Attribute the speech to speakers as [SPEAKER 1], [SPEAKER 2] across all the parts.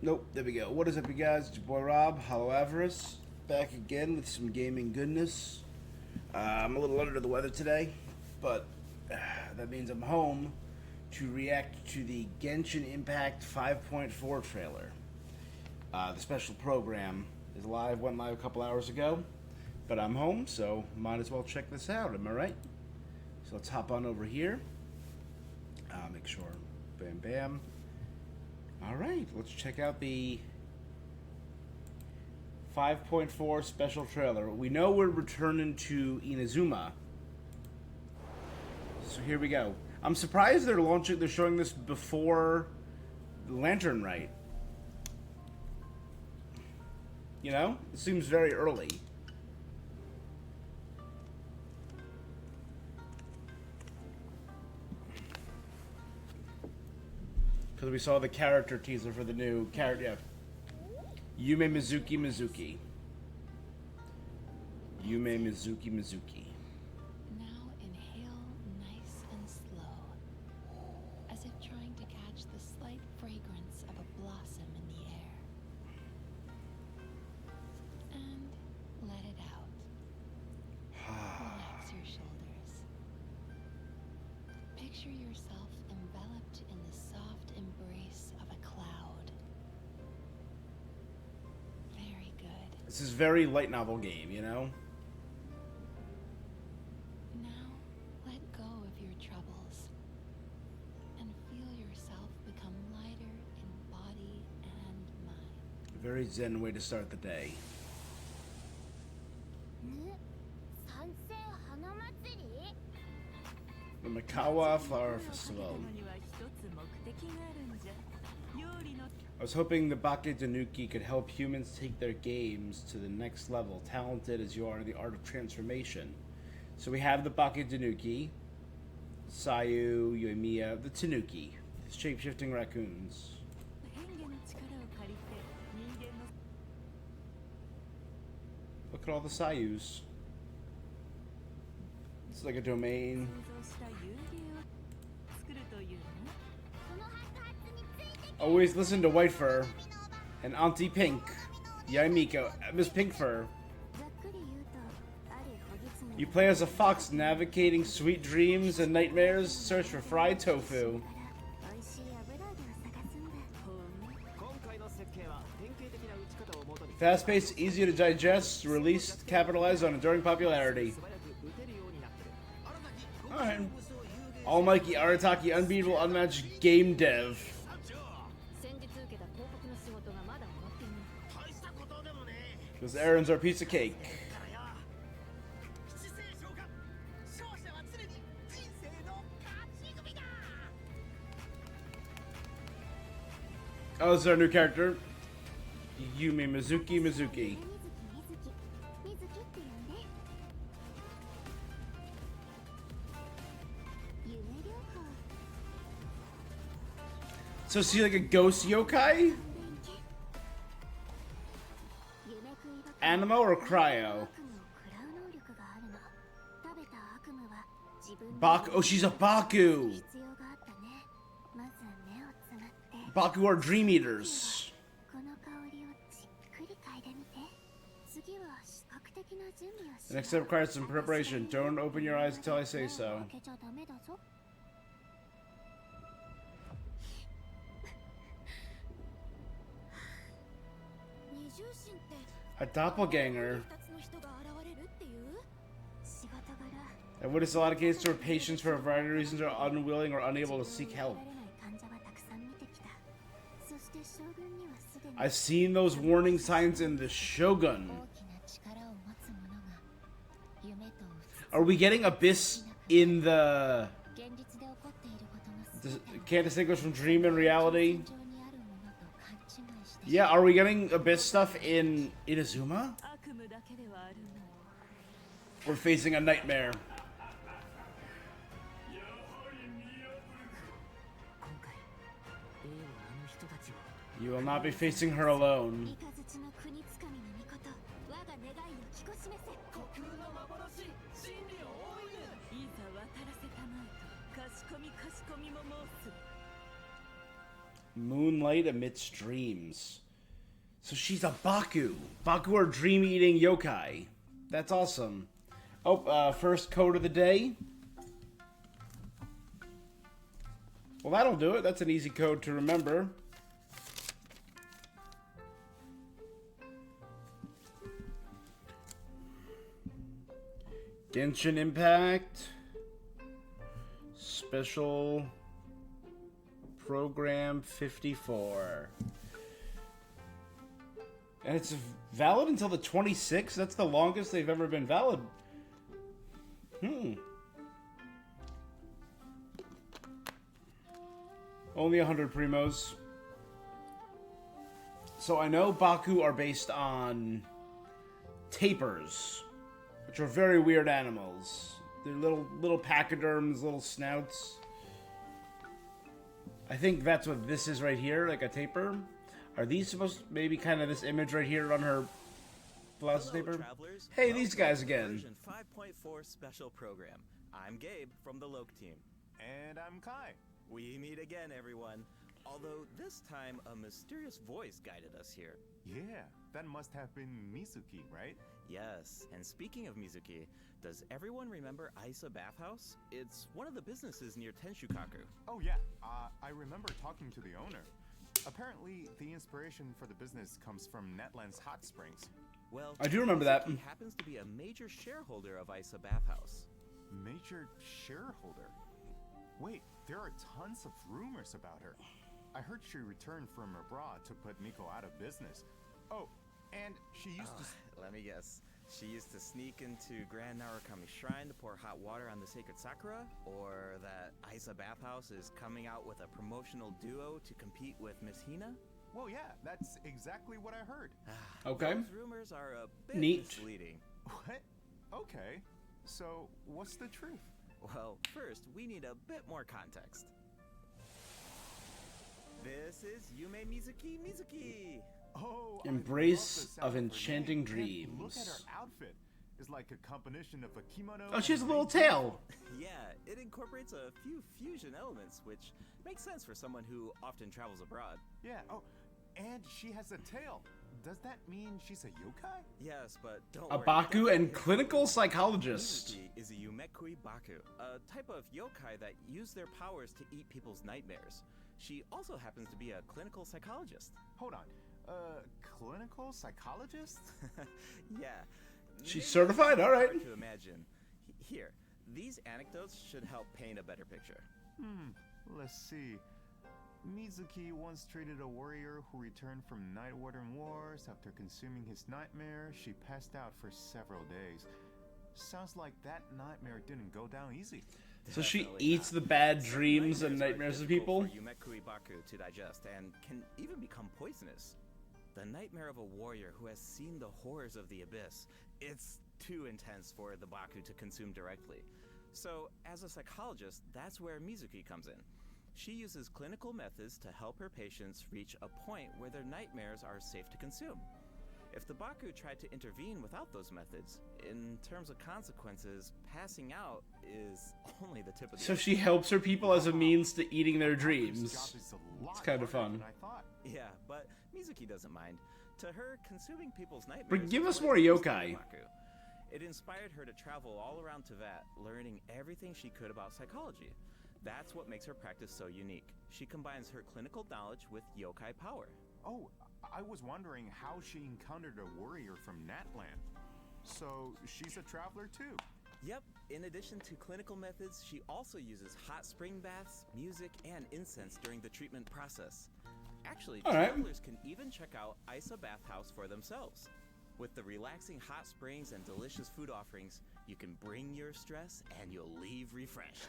[SPEAKER 1] Nope, there we go. What is up, you guys? It's your boy Rob, Hollow Avarice, back again with some gaming goodness. I'm a little under the weather today, but that means I'm home to react to the Genshin Impact 5.4 trailer. The special program went live a couple hours ago, but I'm home, so might as well check this out, am I right? So let's hop on over here. Make sure, bam, bam. Alright, let's check out the 5.4 special trailer. We know we're returning to Inazuma. So here we go. I'm surprised they're showing this before the Lantern Rite. You know? It seems very early. Because we saw the character teaser for the new character. Yeah. Yume Mizuki Mizuki. Yume Mizuki Mizuki.
[SPEAKER 2] Now inhale nice and slow, as if trying to catch the slight fragrance of a blossom in the air. And let it out. Relax your shoulders. Picture yourself enveloped in the soft embrace of a cloud. Very good.
[SPEAKER 1] This is very light novel game, you know?
[SPEAKER 2] Now, let go of your troubles and feel yourself become lighter in body and mind.
[SPEAKER 1] A very zen way to start the day. The Mikawa Flower Festival. I was hoping the Bake Tanuki could help humans take their games to the next level, talented as you are in the art of transformation. So we have the Bake Tanuki, Sayu, Yoimiya, the Tanuki, the shape-shifting raccoons. Look at all the Sayus. It's like a domain. Always listen to White Fur and Auntie Pink, Yaimiko, Miss Pink Fur. You play as a fox navigating sweet dreams and nightmares. Search for fried tofu. Fast-paced, easy to digest, released, capitalized on enduring popularity. Alright. Almighty Arataki, unbeatable, unmatched game dev. Those errands are a piece of cake. Oh, this is our new character. Yume Mizuki Mizuki. So is he like a ghost yokai? Animo or cryo? Baku. Oh, she's a Baku. Baku are dream eaters. The next step requires some preparation. Don't open your eyes until I say so. A doppelganger. I've witnessed a lot of cases where patients, for a variety of reasons, are unwilling or unable to seek help. I've seen those warning signs in the Shogun. Are we getting Abyss in the... Can't distinguish from dream and reality? Yeah, are we getting Abyss stuff in Inazuma? We're facing a nightmare. You will not be facing her alone. Moonlight amidst dreams. So she's a Baku. Baku are dream-eating yokai. That's awesome. Oh, first code of the day. Well, that'll do it. That's an easy code to remember. Genshin Impact. Special Program 54. And it's valid until the 26th? That's the longest they've ever been valid. Only 100 primos. So I know Baku are based on tapirs, which are very weird animals. They're little pachyderms, little snouts. I think that's what this is right here, like a tapir. Are these supposed to maybe kind of this image right here on her blouse taper? Hey, these guys again.
[SPEAKER 3] Version 5.4 special program. I'm Gabe from the Loke team.
[SPEAKER 4] And I'm Kai.
[SPEAKER 3] We meet again, everyone. Although this time a mysterious voice guided us here.
[SPEAKER 4] Yeah, that must have been Mizuki, right?
[SPEAKER 3] Yes, and speaking of Mizuki, does everyone remember Isa Bathhouse? It's one of the businesses near Tenshukaku.
[SPEAKER 4] Oh yeah, I remember talking to the owner. Apparently, the inspiration for the business comes from Netland's hot springs.
[SPEAKER 3] Well,
[SPEAKER 1] I do remember that.
[SPEAKER 3] Mizuki happens to be a major shareholder of Isa Bathhouse.
[SPEAKER 4] Major shareholder? Wait, there are tons of rumors about her. I heard she returned from abroad to put Miko out of business. Oh, and she used to...
[SPEAKER 3] Let me guess. She used to sneak into Grand Narukami Shrine to pour hot water on the sacred sakura? Or that Isa Bathhouse is coming out with a promotional duo to compete with Miss Hina?
[SPEAKER 4] Well, yeah, that's exactly what I heard.
[SPEAKER 1] Okay.
[SPEAKER 3] Those rumors are a bit
[SPEAKER 1] Neat.
[SPEAKER 3] misleading.
[SPEAKER 4] What? Okay. So, what's the truth?
[SPEAKER 3] Well, first, we need a bit more context. This is Yume Mizuki.
[SPEAKER 4] Oh,
[SPEAKER 1] Embrace
[SPEAKER 4] I love the sound
[SPEAKER 1] of
[SPEAKER 4] her
[SPEAKER 1] enchanting
[SPEAKER 4] name. Look at
[SPEAKER 1] dreams.
[SPEAKER 4] her outfit. It's like a combination of a kimono.
[SPEAKER 1] Oh, she has a
[SPEAKER 4] and
[SPEAKER 1] little
[SPEAKER 4] rain
[SPEAKER 1] tail.
[SPEAKER 3] Yeah, it incorporates a few fusion elements, which makes sense for someone who often travels abroad.
[SPEAKER 4] Yeah. Oh, and she has a tail. Does that mean she's a yokai?
[SPEAKER 3] Yes, but don't
[SPEAKER 1] A
[SPEAKER 3] worry.
[SPEAKER 1] Baku
[SPEAKER 3] that's
[SPEAKER 1] and
[SPEAKER 3] not
[SPEAKER 1] clinical
[SPEAKER 3] it.
[SPEAKER 1] psychologist.
[SPEAKER 3] Mizuki is a Yumekui Baku, a type of yokai that use their powers to eat people's nightmares. She also happens to be a clinical psychologist.
[SPEAKER 4] Hold on. Clinical psychologist?
[SPEAKER 3] Yeah.
[SPEAKER 1] She's
[SPEAKER 3] maybe
[SPEAKER 1] certified?
[SPEAKER 3] it's
[SPEAKER 1] All right.
[SPEAKER 3] hard to imagine. Here, these anecdotes should help paint a better picture.
[SPEAKER 4] Let's see. Mizuki once treated a warrior who returned from Night Warden Wars. After consuming his nightmare, she passed out for several days. Sounds like that nightmare didn't go down easy.
[SPEAKER 1] So she
[SPEAKER 3] Definitely
[SPEAKER 1] eats
[SPEAKER 3] not.
[SPEAKER 1] the bad
[SPEAKER 3] Some
[SPEAKER 1] dreams and
[SPEAKER 3] are
[SPEAKER 1] nightmares of
[SPEAKER 3] difficult
[SPEAKER 1] people?
[SPEAKER 3] for Yumekui Baku to digest and can even become poisonous. The nightmare of a warrior who has seen the horrors of the abyss. It's too intense for the Baku to consume directly. So, as a psychologist, that's where Mizuki comes in. She uses clinical methods to help her patients reach a point where their nightmares are safe to consume. If the Baku tried to intervene without those methods, in terms of consequences, passing out is only the tip of the
[SPEAKER 1] So she helps her people as a means to eating their
[SPEAKER 4] This
[SPEAKER 1] dreams.
[SPEAKER 4] job is a lot
[SPEAKER 1] It's kind of
[SPEAKER 4] harder
[SPEAKER 1] fun.
[SPEAKER 4] than I thought.
[SPEAKER 3] Yeah, but Mizuki doesn't mind. To her, consuming people's nightmares.
[SPEAKER 1] But give
[SPEAKER 3] is
[SPEAKER 1] us
[SPEAKER 3] what
[SPEAKER 1] more
[SPEAKER 3] appeals to
[SPEAKER 1] yokai.
[SPEAKER 3] Baku. It inspired her to travel all around Teyvat, learning everything she could about psychology. That's what makes her practice so unique. She combines her clinical knowledge with yokai power.
[SPEAKER 4] Oh, I was wondering how she encountered a warrior from Natland. So, she's a traveler too.
[SPEAKER 3] Yep, in addition to clinical methods, she also uses hot spring baths, music, and incense during the treatment process. Actually,
[SPEAKER 1] All right.
[SPEAKER 3] travelers can even check out Isa Bathhouse for themselves. With the relaxing hot springs and delicious food offerings, you can bring your stress and you'll leave refreshed.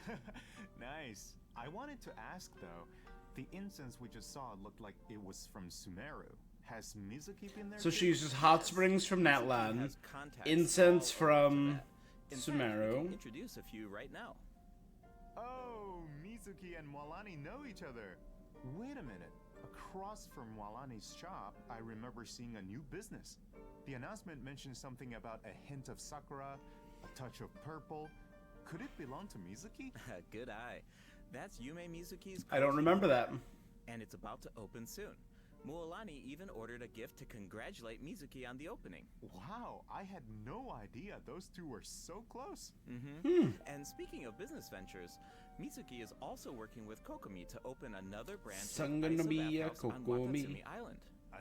[SPEAKER 4] Nice. I wanted to ask though, the incense we just saw looked like it was from Sumeru. Has Mizuki been there?
[SPEAKER 1] So
[SPEAKER 4] too?
[SPEAKER 1] she uses hot springs from
[SPEAKER 3] Mizuki
[SPEAKER 1] Natlan,
[SPEAKER 3] has contacts
[SPEAKER 1] incense
[SPEAKER 3] all over
[SPEAKER 1] from
[SPEAKER 3] Teyvat. In fact, we
[SPEAKER 1] Sumeru.
[SPEAKER 3] can introduce a few right now.
[SPEAKER 4] Oh, Mizuki and Walani know each other. Wait a minute. Across from Walani's shop, I remember seeing a new business. The announcement mentioned something about a hint of sakura, a touch of purple. Could it belong to Mizuki?
[SPEAKER 3] Good eye. That's Yume Mizuki's.
[SPEAKER 1] I don't remember that.
[SPEAKER 3] and it's about to open soon. Mualani even ordered a gift to congratulate Mizuki on the opening.
[SPEAKER 4] Wow, I had no idea those two were so close.
[SPEAKER 3] And speaking of business ventures, Mizuki is also working with Kokomi to open another branch of
[SPEAKER 1] Sangonomiya
[SPEAKER 3] Isa Bathhouse on
[SPEAKER 1] Kokomi.
[SPEAKER 3] Watatsumi Island.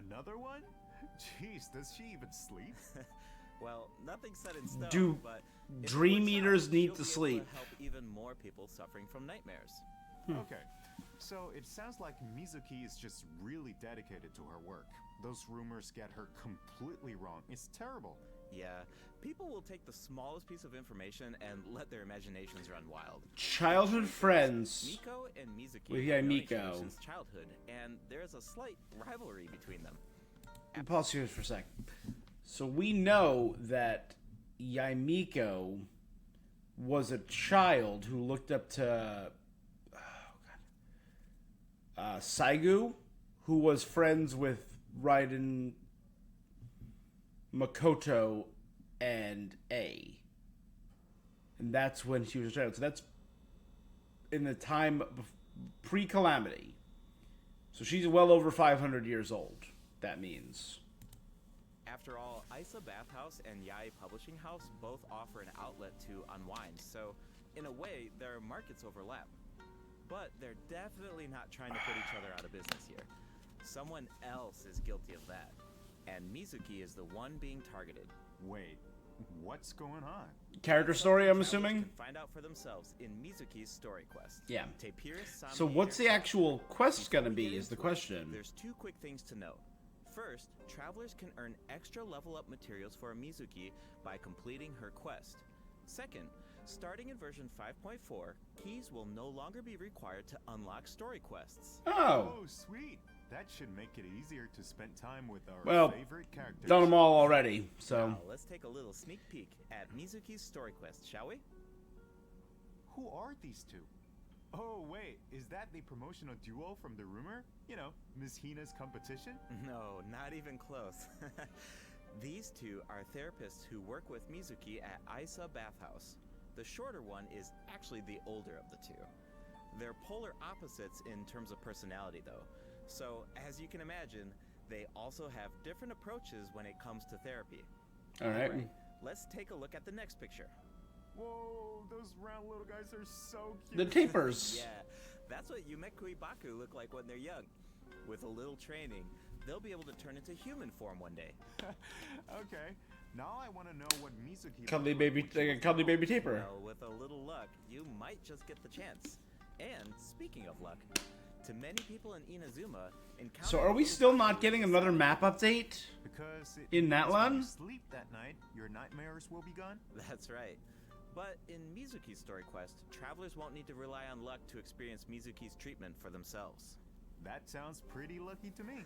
[SPEAKER 4] Another one? Jeez, does she even sleep?
[SPEAKER 3] Well, nothing's set in stone,
[SPEAKER 1] Do
[SPEAKER 3] but if it
[SPEAKER 1] Dream
[SPEAKER 3] works out,
[SPEAKER 1] Eaters need
[SPEAKER 3] she'll
[SPEAKER 1] to
[SPEAKER 3] be able
[SPEAKER 1] sleep?
[SPEAKER 3] help even more people suffering from nightmares.
[SPEAKER 4] Okay, so it sounds like Mizuki is just really dedicated to her work. Those rumors get her completely wrong. It's terrible.
[SPEAKER 3] Yeah, people will take the smallest piece of information and let their imaginations run wild.
[SPEAKER 1] Childhood friends.
[SPEAKER 3] Miko and Mizuki
[SPEAKER 1] With
[SPEAKER 3] have known each
[SPEAKER 1] Miko.
[SPEAKER 3] other since childhood, and there's a slight rivalry between them.
[SPEAKER 1] Pause here for a sec. So we know that Yaimiko was a child who looked up to Saigu, who was friends with Raiden, Makoto, and A. And that's when she was a child. So that's in the time pre-Calamity. So she's well over 500 years old. That means.
[SPEAKER 3] After all, Isa Bathhouse and Yai Publishing House both offer an outlet to unwind, so in a way, their markets overlap. But they're definitely not trying to put each other out of business here. Someone else is guilty of that, and Mizuki is the one being targeted.
[SPEAKER 4] Wait, what's going on?
[SPEAKER 1] Character story, I'm
[SPEAKER 3] Travelers
[SPEAKER 1] assuming?
[SPEAKER 3] can find out for themselves in Mizuki's story quest.
[SPEAKER 1] Yeah.
[SPEAKER 3] Tapirus
[SPEAKER 1] So what's the
[SPEAKER 3] Samir-
[SPEAKER 1] actual quest
[SPEAKER 3] Before
[SPEAKER 1] gonna
[SPEAKER 3] we
[SPEAKER 1] be
[SPEAKER 3] get
[SPEAKER 1] is the
[SPEAKER 3] into it,
[SPEAKER 1] question.
[SPEAKER 3] There's two quick things to note. First, travelers can earn extra level up materials for Mizuki by completing her quest. Second, starting in version 5.4, keys will no longer be required to unlock story quests.
[SPEAKER 1] Oh,
[SPEAKER 4] Oh, sweet. That should make it easier to spend time with our
[SPEAKER 1] Well,
[SPEAKER 4] favorite characters.
[SPEAKER 1] done them all already, so.
[SPEAKER 3] Now, let's take a little sneak peek at Mizuki's story quest, shall we?
[SPEAKER 4] Who are these two? Oh, wait, is that the promotional duo from the rumor? You know, Miss Hina's competition?
[SPEAKER 3] No, not even close. These two are therapists who work with Mizuki at Isa Bathhouse. The shorter one is actually the older of the two. They're polar opposites in terms of personality, though. So, as you can imagine, they also have different approaches when it comes to therapy.
[SPEAKER 1] Alright.
[SPEAKER 3] Alright, let's take a look at the next picture.
[SPEAKER 4] Whoa, those round little guys are so cute.
[SPEAKER 1] The tapers.
[SPEAKER 3] Yeah, that's what Yumekui Baku look like when they're young. With a little training, they'll be able to turn into human form one day.
[SPEAKER 4] Okay, now I want to know what Mizuki
[SPEAKER 1] Cuddly
[SPEAKER 4] looked
[SPEAKER 1] baby,
[SPEAKER 4] like when she
[SPEAKER 1] like a
[SPEAKER 4] was
[SPEAKER 1] cuddly
[SPEAKER 4] little.
[SPEAKER 1] baby taper.
[SPEAKER 3] Well, with a little luck, you might just get the chance. And speaking of luck, to many people in Inazuma,
[SPEAKER 1] So are we still not getting another map update?
[SPEAKER 4] Because it
[SPEAKER 1] In that
[SPEAKER 4] means when you
[SPEAKER 1] one?
[SPEAKER 4] sleep that night, your nightmares will be gone.
[SPEAKER 3] That's right. But in Mizuki's story quest, travelers won't need to rely on luck to experience Mizuki's treatment for themselves.
[SPEAKER 4] That sounds pretty lucky to me.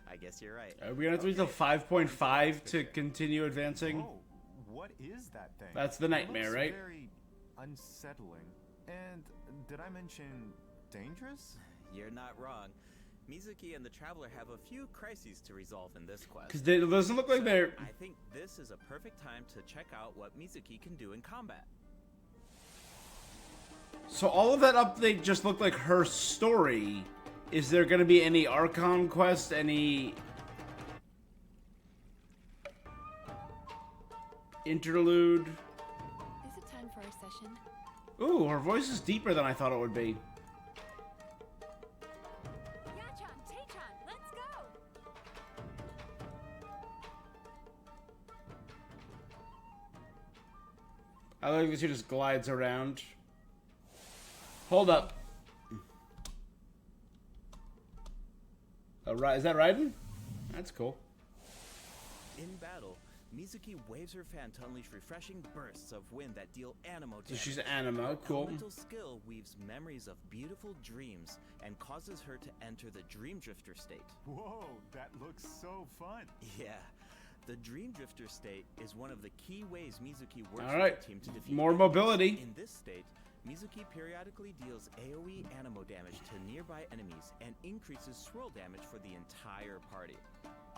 [SPEAKER 3] I guess you're right.
[SPEAKER 1] Are we gonna have to wait till 5.5 to continue advancing?
[SPEAKER 4] Oh, what is that thing?
[SPEAKER 1] That's the
[SPEAKER 4] It
[SPEAKER 1] nightmare,
[SPEAKER 4] looks
[SPEAKER 1] right?
[SPEAKER 4] Very unsettling. And did I mention dangerous?
[SPEAKER 3] You're not wrong. Mizuki and the Traveler have a few crises to resolve in this quest.
[SPEAKER 1] Because it doesn't look like
[SPEAKER 3] So,
[SPEAKER 1] they're.
[SPEAKER 3] I think this is a perfect time to check out what Mizuki can do in combat.
[SPEAKER 1] So all of that update just looked like her story. Is there gonna be any Archon quest? Any interlude?
[SPEAKER 2] Is it time for our session?
[SPEAKER 1] Ooh, her voice is deeper than I thought it would be.
[SPEAKER 2] Yachan, Taechan, let's go!
[SPEAKER 1] I like that she just glides around. Hold up. Is that Raiden? That's cool.
[SPEAKER 3] In battle, Mizuki waves her fan to unleash refreshing bursts of wind that deal animo
[SPEAKER 1] So
[SPEAKER 3] damage.
[SPEAKER 1] she's Animo, cool.
[SPEAKER 3] Elemental skill weaves memories of beautiful dreams and causes her to enter the Dream Drifter state.
[SPEAKER 4] Whoa, that looks so fun.
[SPEAKER 3] Yeah, the Dream Drifter state is one of the key ways Mizuki works
[SPEAKER 1] All right,
[SPEAKER 3] with the team to defeat
[SPEAKER 1] more
[SPEAKER 3] enemies.
[SPEAKER 1] mobility.
[SPEAKER 3] In this state, Mizuki periodically deals AoE animo damage to nearby enemies and increases swirl damage for the entire party.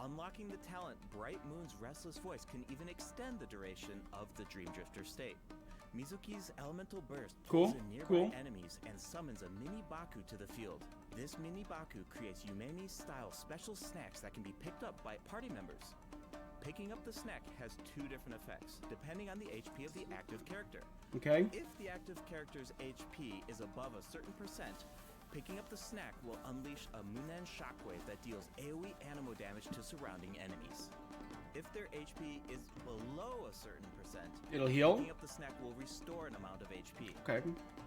[SPEAKER 3] Unlocking the talent Bright Moon's Restless Voice can even extend the duration of the Dream Drifter state. Mizuki's elemental burst
[SPEAKER 1] Cool,
[SPEAKER 3] pulls in nearby
[SPEAKER 1] cool.
[SPEAKER 3] enemies and summons a mini Baku to the field. This mini Baku creates Yumemi-style special snacks that can be picked up by party members. Picking up the snack has two different effects, depending on the HP of the active character.
[SPEAKER 1] Okay.
[SPEAKER 3] If the active character's HP is above a certain percent, picking up the snack will unleash a Munen shockwave that deals AoE animo damage to surrounding enemies. If their HP is below a certain percent,
[SPEAKER 1] It'll heal?
[SPEAKER 3] picking up the snack will restore an amount of HP.
[SPEAKER 1] Okay.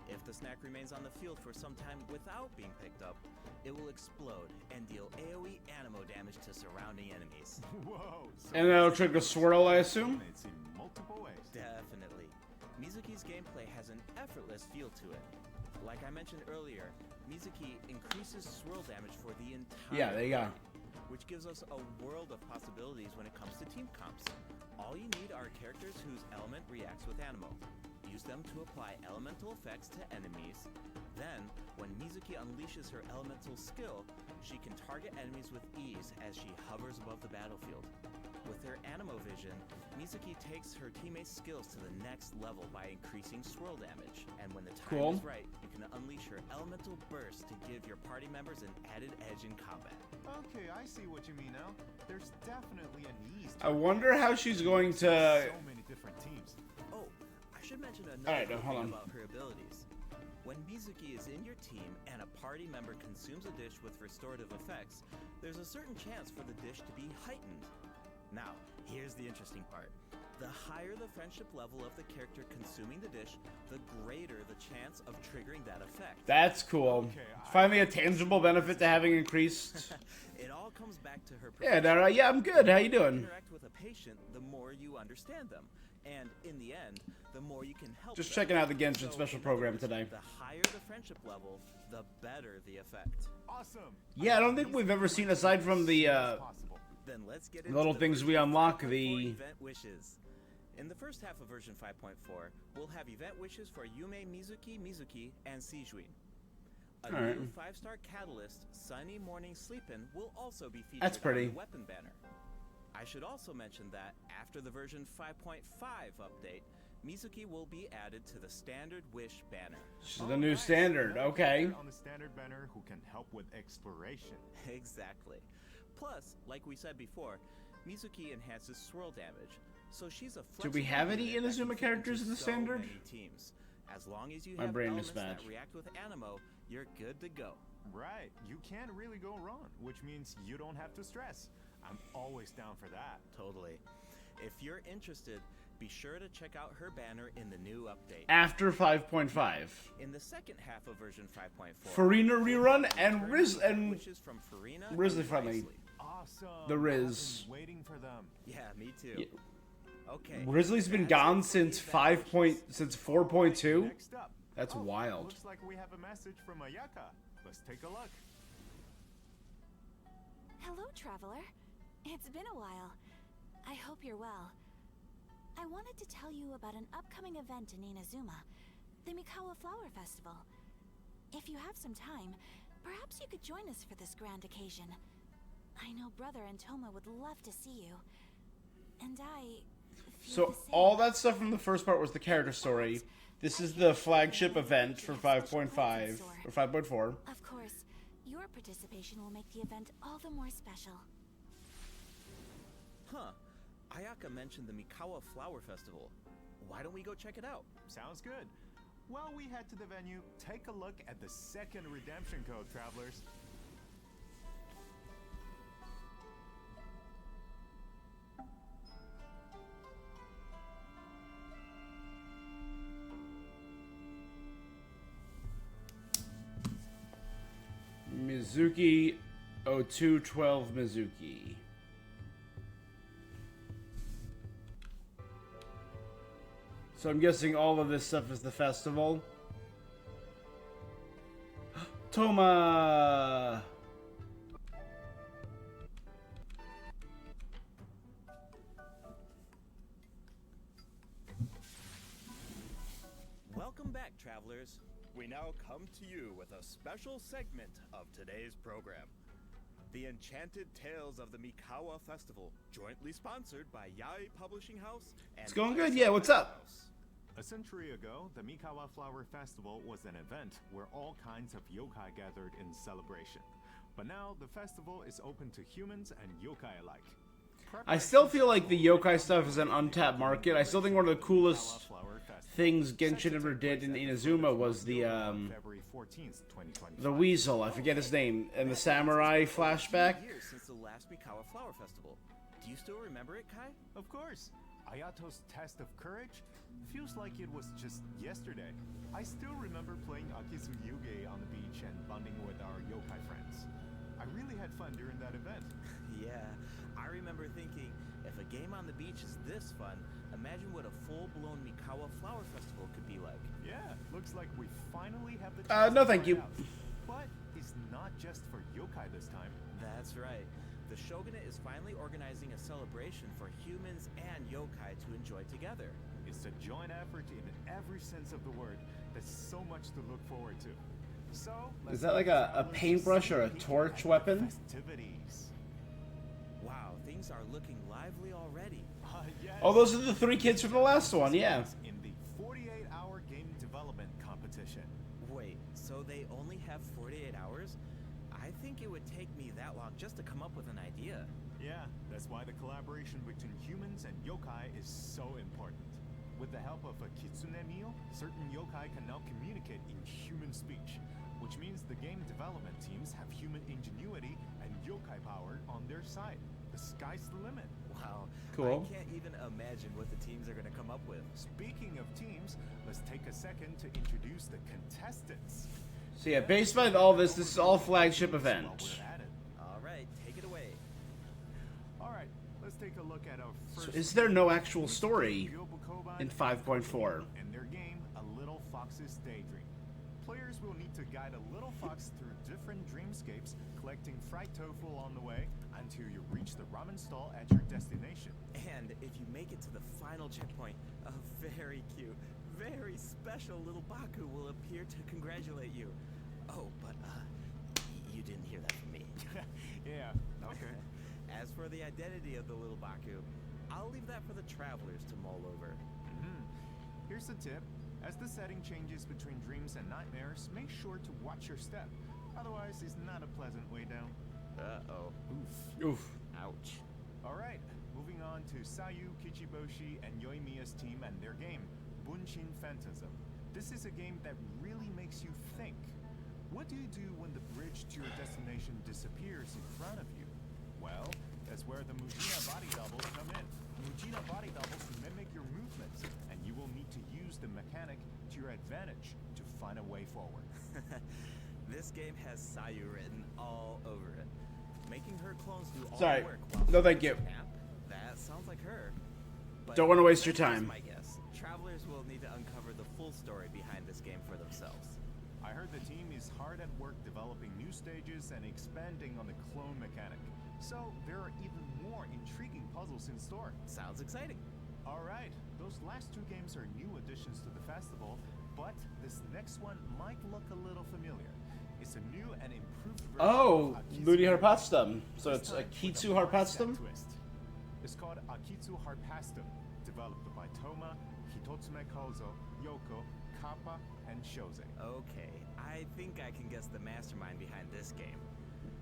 [SPEAKER 3] If the snack remains on the field for some time without being picked up, it will explode and deal AoE animo damage to surrounding enemies.
[SPEAKER 4] Whoa! So
[SPEAKER 1] And that'll trigger swirl, I assume?
[SPEAKER 4] It's in multiple ways.
[SPEAKER 3] Definitely. Mizuki's gameplay has an effortless feel to it. Like I mentioned earlier, Mizuki increases swirl damage for the entire
[SPEAKER 1] Yeah, there you go.
[SPEAKER 3] party, which gives us a world of possibilities when it comes to team comps. All you need are characters whose element reacts with animo. Use them to apply elemental effects to enemies. Then, when Mizuki unleashes her elemental skill, she can target enemies with ease as she hovers above the battlefield. With her animo vision, Mizuki takes her teammates' skills to the next level by increasing swirl damage. And when the time
[SPEAKER 1] Cool.
[SPEAKER 3] is right, you can unleash her elemental burst to give your party members an added edge in combat.
[SPEAKER 4] Okay, I see what you mean now. There's definitely an ease
[SPEAKER 1] I
[SPEAKER 4] to it.
[SPEAKER 1] wonder how she's going to...
[SPEAKER 4] So many different teams.
[SPEAKER 3] Oh, I should mention another
[SPEAKER 1] Alright,
[SPEAKER 3] cool
[SPEAKER 1] hold on.
[SPEAKER 3] thing about her abilities. When Mizuki is in your team and a party member consumes a dish with restorative effects, there's a certain chance for the dish to be heightened. Now, here's the interesting part. The higher the friendship level of the character consuming the dish, the greater the chance of triggering that effect.
[SPEAKER 1] That's cool.
[SPEAKER 4] Okay,
[SPEAKER 1] Finally a tangible benefit to having increased...
[SPEAKER 3] It all comes back to her
[SPEAKER 1] Yeah, Dara, yeah, I'm good. How you doing?
[SPEAKER 3] interact with a patient, the more you understand them. And in the end, the more you can help
[SPEAKER 1] Just
[SPEAKER 3] them.
[SPEAKER 1] checking out the Genshin
[SPEAKER 3] So,
[SPEAKER 1] special
[SPEAKER 3] in
[SPEAKER 1] program
[SPEAKER 3] other words,
[SPEAKER 1] today.
[SPEAKER 3] The higher the friendship level, the better the effect.
[SPEAKER 4] Awesome.
[SPEAKER 1] Yeah, I don't think we've ever seen, aside from the,
[SPEAKER 4] Possible.
[SPEAKER 3] Then let's get
[SPEAKER 1] The
[SPEAKER 3] into
[SPEAKER 1] little
[SPEAKER 3] the
[SPEAKER 1] things we
[SPEAKER 3] version
[SPEAKER 1] unlock,
[SPEAKER 3] 5.4
[SPEAKER 1] the-
[SPEAKER 3] event wishes. In the first half of version 5.4, we'll have event wishes for Yume Mizuki, and Seijuin. A
[SPEAKER 1] Alright.
[SPEAKER 3] new 5-star catalyst, Sunny Morning Sleepin', will also be featured
[SPEAKER 1] That's pretty.
[SPEAKER 3] on the weapon banner. I should also mention that after the version 5.5 update, Mizuki will be added to the standard wish banner.
[SPEAKER 1] She's the new standard.
[SPEAKER 4] Another
[SPEAKER 1] Okay.
[SPEAKER 4] character on the standard banner who can help with exploration.
[SPEAKER 3] Exactly. Plus, like we said before, Mizuki enhances swirl damage, so she's a
[SPEAKER 1] Do we
[SPEAKER 3] flexible
[SPEAKER 1] have any
[SPEAKER 3] unit that
[SPEAKER 1] Inazuma
[SPEAKER 3] can fit
[SPEAKER 1] characters in
[SPEAKER 3] into
[SPEAKER 1] the
[SPEAKER 3] so
[SPEAKER 1] standard?
[SPEAKER 3] many teams. As long as you
[SPEAKER 1] My
[SPEAKER 3] have
[SPEAKER 1] brain
[SPEAKER 3] elements
[SPEAKER 1] mismatch.
[SPEAKER 3] that react with animo, you're good to go.
[SPEAKER 4] Right, you can't really go wrong, which means you don't have to stress. I'm always down for that.
[SPEAKER 3] Totally. If you're interested, be sure to check out her banner in the new update.
[SPEAKER 1] After 5.5.
[SPEAKER 3] In the second half of version 5.4,
[SPEAKER 1] Farina rerun and
[SPEAKER 3] return
[SPEAKER 1] Riz
[SPEAKER 3] event
[SPEAKER 1] and
[SPEAKER 3] wishes from Farina
[SPEAKER 1] Risley
[SPEAKER 3] and
[SPEAKER 1] friendly.
[SPEAKER 3] Risley.
[SPEAKER 4] Awesome.
[SPEAKER 1] The
[SPEAKER 4] I've
[SPEAKER 1] Riz.
[SPEAKER 4] been waiting for them.
[SPEAKER 3] Yeah, me too.
[SPEAKER 1] Yeah.
[SPEAKER 3] Okay.
[SPEAKER 1] Risley's been
[SPEAKER 3] that's
[SPEAKER 1] gone
[SPEAKER 3] it for
[SPEAKER 1] since
[SPEAKER 3] event
[SPEAKER 1] 5
[SPEAKER 3] wishes.
[SPEAKER 1] point since 4.2.
[SPEAKER 4] Next up.
[SPEAKER 1] That's
[SPEAKER 4] Oh,
[SPEAKER 1] wild.
[SPEAKER 4] Looks like we have a message from Ayaka. Let's take a look.
[SPEAKER 5] Hello, traveler. It's been a while. I hope you're well. I wanted to tell you about an upcoming event in Inazuma, the Mikawa Flower Festival. If you have some time, perhaps you could join us for this grand occasion. I know Brother and Toma would love to see you. And I feel
[SPEAKER 1] So
[SPEAKER 5] the same.
[SPEAKER 1] all that stuff from the first part was the character story. This is the flagship event for 5.5 or 5.4.
[SPEAKER 5] Of course, your participation will make the event all the more special.
[SPEAKER 3] Huh. Ayaka mentioned the Mikawa Flower Festival. Why don't we go check it out?
[SPEAKER 4] Sounds good. While we head to the venue, take a look at the second redemption code, travelers.
[SPEAKER 1] Mizuki 0212 Mizuki. So I'm guessing all of this stuff is the festival. Toma!
[SPEAKER 3] Welcome back, travelers. We now come to you with a special segment of today's program. The Enchanted Tales of the Mikawa Festival, jointly sponsored by Yai Publishing House and
[SPEAKER 1] It's going good,
[SPEAKER 3] Ice
[SPEAKER 1] yeah, what's up?
[SPEAKER 3] House.
[SPEAKER 4] A century ago, the Mikawa Flower Festival was an event where all kinds of yokai gathered in celebration. But now, the festival is open to humans and yokai alike.
[SPEAKER 1] I still feel like the yokai stuff is an untapped market. I still think one of the coolest things Genshin ever did in Inazuma was the
[SPEAKER 4] February 14th, 2025.
[SPEAKER 1] the weasel. I forget his name, and the samurai flashback.
[SPEAKER 3] Years since the last Mikawa Flower Festival. Do you still remember it, Kai?
[SPEAKER 4] Of course. Ayato's test of courage feels like it was just yesterday. I still remember playing Akisu Yuge on the beach and bonding with our yokai friends. I really had fun during that event.
[SPEAKER 3] Yeah, I remember thinking, if a game on the beach is this fun, imagine what a full-blown Mikawa Flower Festival could be like.
[SPEAKER 4] Yeah, looks like we finally have the
[SPEAKER 1] No
[SPEAKER 4] to
[SPEAKER 1] thank
[SPEAKER 4] try
[SPEAKER 1] you.
[SPEAKER 4] it out. But it's not just for yokai this time.
[SPEAKER 3] That's right. The Shogunate is finally organizing a celebration for humans and yokai to enjoy together.
[SPEAKER 4] It's a joint effort in every sense of the word. There's so much to look forward to. So,
[SPEAKER 1] Is that like a paintbrush or a torch weapon?
[SPEAKER 4] Festivities.
[SPEAKER 3] Wow, things are looking lively already.
[SPEAKER 4] Yes.
[SPEAKER 1] Oh, those are the 3 kids from the last one, yeah.
[SPEAKER 4] In the 48-hour game development competition.
[SPEAKER 3] Wait, so they only have 48 hours? I think it would take me that long just to come up with an idea.
[SPEAKER 4] Yeah, that's why the collaboration between humans and yokai is so important. With the help of a kitsune meal, certain yokai can now communicate in human speech, which means the game development teams have human ingenuity and yokai power on their side. The sky's the limit.
[SPEAKER 3] Wow.
[SPEAKER 1] Cool.
[SPEAKER 3] I can't even imagine what the teams are going to come up with.
[SPEAKER 4] Speaking of teams, let's take a second to introduce the contestants.
[SPEAKER 1] So yeah, based on all this is all flagship
[SPEAKER 4] While
[SPEAKER 1] event.
[SPEAKER 4] we're at it.
[SPEAKER 3] All right, take it away.
[SPEAKER 4] All right, let's take a look at our
[SPEAKER 1] So
[SPEAKER 4] first.
[SPEAKER 1] is there no actual story
[SPEAKER 4] Ryobu Koban
[SPEAKER 1] in 5.4?
[SPEAKER 4] and their game, A Little Fox's Daydream. Players will need to guide a little fox through different dreamscapes, collecting fried tofu along the way until you reach the ramen stall at your destination.
[SPEAKER 3] And if you make it to the final checkpoint, a very cute, very special little Baku will appear to congratulate you. Oh, but you didn't hear that from me.
[SPEAKER 4] Yeah, okay.
[SPEAKER 3] As for the identity of the little Baku, I'll leave that for the travelers to mull over.
[SPEAKER 4] Here's a tip. As the setting changes between dreams and nightmares, make sure to watch your step. Otherwise, it's not a pleasant way down.
[SPEAKER 3] Uh-oh.
[SPEAKER 1] Oof.
[SPEAKER 3] Ouch.
[SPEAKER 4] Alright, moving on to Sayu, Kichiboshi, and Yoimiya's team and their game, Bunshin Phantasm. This is a game that really makes you think. What do you do when the bridge to your destination disappears in front of you? Well, that's where the Mujina body doubles come in. Mujina body doubles mimic your movements, and you will need to use the mechanic to your advantage to find a way forward.
[SPEAKER 3] This game has Sayu written all over it. Making her clones do all
[SPEAKER 1] Sorry.
[SPEAKER 3] the work while
[SPEAKER 1] No,
[SPEAKER 3] she
[SPEAKER 1] thank
[SPEAKER 3] takes
[SPEAKER 1] you.
[SPEAKER 3] a nap? That sounds like her. But
[SPEAKER 1] Don't wanna waste your
[SPEAKER 3] that's just
[SPEAKER 1] time.
[SPEAKER 3] my guess. Travelers will need to uncover the full story behind this game for themselves.
[SPEAKER 4] I heard the team is hard at work developing new stages and expanding on the clone mechanic. So there are even more intriguing puzzles in store.
[SPEAKER 3] Sounds exciting.
[SPEAKER 4] Alright, those last 2 games are new additions to the festival, but this next one might look a little familiar. It's a new and improved version
[SPEAKER 1] Oh,
[SPEAKER 4] of Akitsu
[SPEAKER 1] Ludi
[SPEAKER 4] Yuge.
[SPEAKER 1] Harpastum. So
[SPEAKER 4] This
[SPEAKER 1] it's
[SPEAKER 4] time with a
[SPEAKER 1] Akitsu
[SPEAKER 4] mindset
[SPEAKER 1] Harpastum?
[SPEAKER 4] twist. It's called Akitsu Harpastum, developed by Toma, Hitotsume Kozo, Yoko, Kappa, and Shoze.
[SPEAKER 3] Okay, I think I can guess the mastermind behind this game.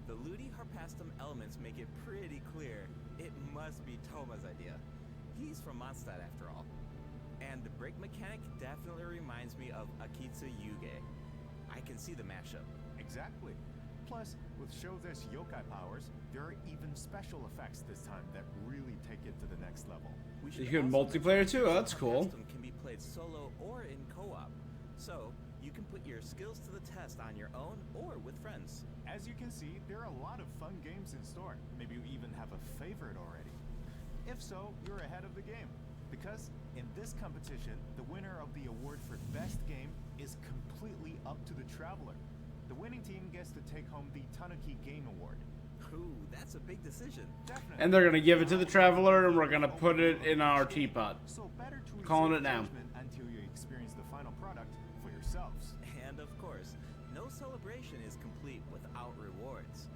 [SPEAKER 3] The Ludi Harpastum elements make it pretty clear it must be Toma's idea. He's from Mondstadt after all. And the break mechanic definitely reminds me of Akitsu Yuge. I can see the mashup.
[SPEAKER 4] Exactly. Plus, with Shoze's yokai powers, there are even special effects this time that really take it to the next level.
[SPEAKER 3] We
[SPEAKER 1] You
[SPEAKER 3] should
[SPEAKER 1] can
[SPEAKER 3] also
[SPEAKER 1] multiplayer
[SPEAKER 3] mention
[SPEAKER 1] too? Oh,
[SPEAKER 3] that
[SPEAKER 1] that's cool.
[SPEAKER 3] Harpastum can be played solo or in co-op. So, you can put your skills to the test on your own or with friends.
[SPEAKER 4] As you can see, there are a lot of fun games in store. Maybe you even have a favorite already. If so, you're ahead of the game. Because in this competition, the winner of the award for Best Game is completely up to the Traveler. The winning team gets to take home the Tanuki Game Award.
[SPEAKER 3] Ooh, that's a big decision.
[SPEAKER 4] Definitely.
[SPEAKER 1] And they're gonna give it to the Traveler, and we're gonna put it in our teapot.
[SPEAKER 4] So better to
[SPEAKER 1] Calling
[SPEAKER 4] reserve
[SPEAKER 1] it now.
[SPEAKER 4] judgment until you experience the final product for yourselves.
[SPEAKER 3] And of course, no celebration is complete without rewards.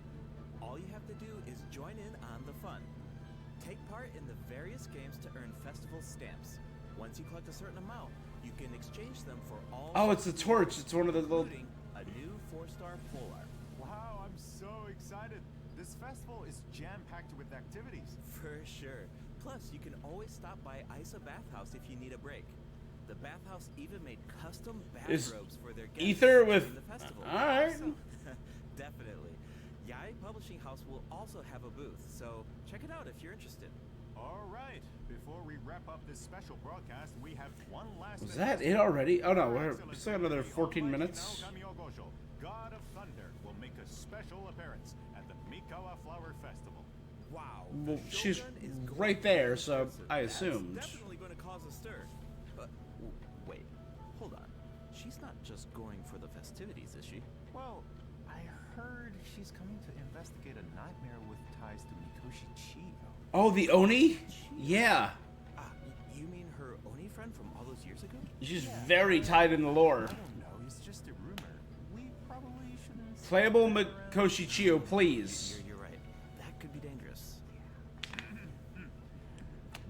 [SPEAKER 3] All you have to do is join in on the fun. Take part in the various games to earn festival stamps. Once you collect a certain amount, You can exchange them for all.
[SPEAKER 1] Oh, it's the torch. It's one of the little.
[SPEAKER 3] including a new 4-star polar.
[SPEAKER 4] Wow, I'm so excited. This festival is jam-packed with activities.
[SPEAKER 3] For sure. Plus, you can always stop by Isa Bathhouse if you need a break. The bathhouse even made custom
[SPEAKER 1] Is
[SPEAKER 3] bathrobes for their guests
[SPEAKER 1] Ether
[SPEAKER 3] during
[SPEAKER 1] with-
[SPEAKER 3] the festival.
[SPEAKER 1] Alright.
[SPEAKER 3] Awesome. Definitely. Yai Publishing House will also have a booth, so check it out if you're interested.
[SPEAKER 4] All right, before we wrap up this special broadcast, we have one last.
[SPEAKER 1] Was that it already? Oh no, we still got another 14 minutes.
[SPEAKER 4] God of Thunder will make a special appearance at the Mikawa Flower Festival.
[SPEAKER 3] Wow.
[SPEAKER 1] Well,
[SPEAKER 3] the
[SPEAKER 1] she's
[SPEAKER 3] Shogun is going
[SPEAKER 1] right
[SPEAKER 3] to
[SPEAKER 1] there,
[SPEAKER 3] be
[SPEAKER 1] so
[SPEAKER 3] expensive.
[SPEAKER 1] I
[SPEAKER 3] That's
[SPEAKER 1] assumed.
[SPEAKER 3] definitely going to cause a stir. Wait, hold on. She's not just going for the festivities, is she?
[SPEAKER 4] Well, I heard she's coming to investigate a nightmare with ties to Mikoshi Chiyo.
[SPEAKER 1] Oh, the Oni? Yeah.
[SPEAKER 3] You mean her Oni friend from all those years ago?
[SPEAKER 1] She's very tied in the lore.
[SPEAKER 4] I don't know, it's just a rumor. We probably shouldn't. say
[SPEAKER 1] Playable
[SPEAKER 4] that
[SPEAKER 1] Mikoshi Chiyo, please.
[SPEAKER 3] You're right. That could be dangerous.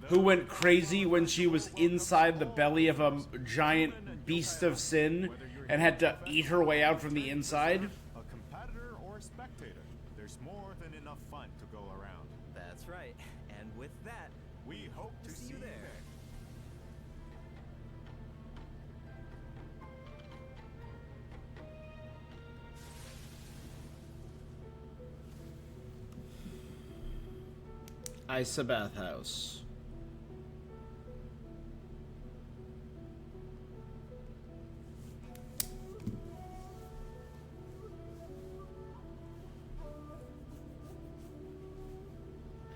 [SPEAKER 1] Who went crazy when she was inside the belly of a giant beast of sin and had to eat her way out from the inside?
[SPEAKER 4] A competitor or a spectator, there's more than enough fun to go around.
[SPEAKER 3] That's right. And with that,
[SPEAKER 4] We hope to
[SPEAKER 3] see you there.
[SPEAKER 1] Isa Bathhouse.